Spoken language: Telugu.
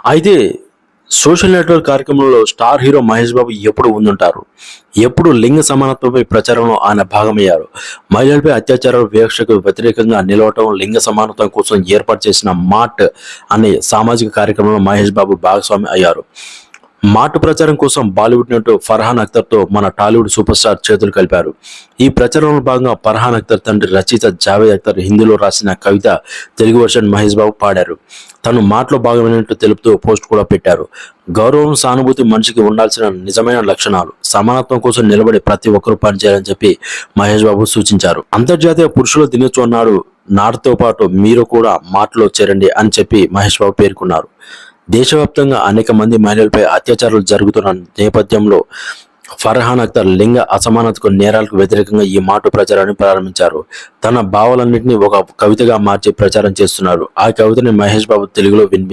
అయితే సోషల్ నెట్వర్క్ కార్యక్రమంలో స్టార్ హీరో మహేష్ బాబు ఎప్పుడు ముందుంటారు. ఎప్పుడు లింగ సమానత్వంపై ప్రచారంలో ఆయన భాగమయ్యారు. మహిళలపై అత్యాచారాలు వివక్షకు వ్యతిరేకంగా నిలవటం, లింగ సమానత్వం కోసం ఏర్పాటు చేసిన మాట్ అనే సామాజిక కార్యక్రమంలో మహేష్ బాబు భాగస్వామి అయ్యారు. మాటు ప్రచారం కోసం బాలీవుడ్ నటుడు ఫర్హాన్ అఖ్తర్తో మన టాలీవుడ్ సూపర్ స్టార్ చేతులు కలిపారు. ఈ ప్రచారంలో భాగంగా ఫర్హాన్ అఖ్తర్ తండ్రి రచయిత జావేద్ అఖ్తర్ హిందీలో రాసిన కవిత తెలుగు వర్షన్ మహేష్ బాబు పాడారు. తను మాటలో భాగమైనట్టు తెలుపుతూ పోస్ట్ కూడా పెట్టారు. గౌరవం, సానుభూతి మనిషికి ఉండాల్సిన నిజమైన లక్షణాలు. సమానత్వం కోసం నిలబడి ప్రతి ఒక్కరూ పనిచేయాలని చెప్పి మహేష్ బాబు సూచించారు. అంతర్జాతీయ పురుషుల దినోత్సవం నాడు నాటితో పాటు మీరు కూడా మాటలో చేరండి అని చెప్పి మహేష్ బాబు పేర్కొన్నారు. దేశవ్యాప్తంగా అనేక మంది మహిళలపై అత్యాచారాలు జరుగుతున్న నేపథ్యంలో ఫర్హాన్ అఖ్తర్ లింగ అసమానతకు, నేరాలకు వ్యతిరేకంగా ఈ మాటు ప్రచారాన్ని ప్రారంభించారు. తన భావాలన్నింటినీ ఒక కవితగా మార్చి ప్రచారం చేస్తున్నారు. ఆ కవితని మహేష్ బాబు తెలుగులో వినిపించారు.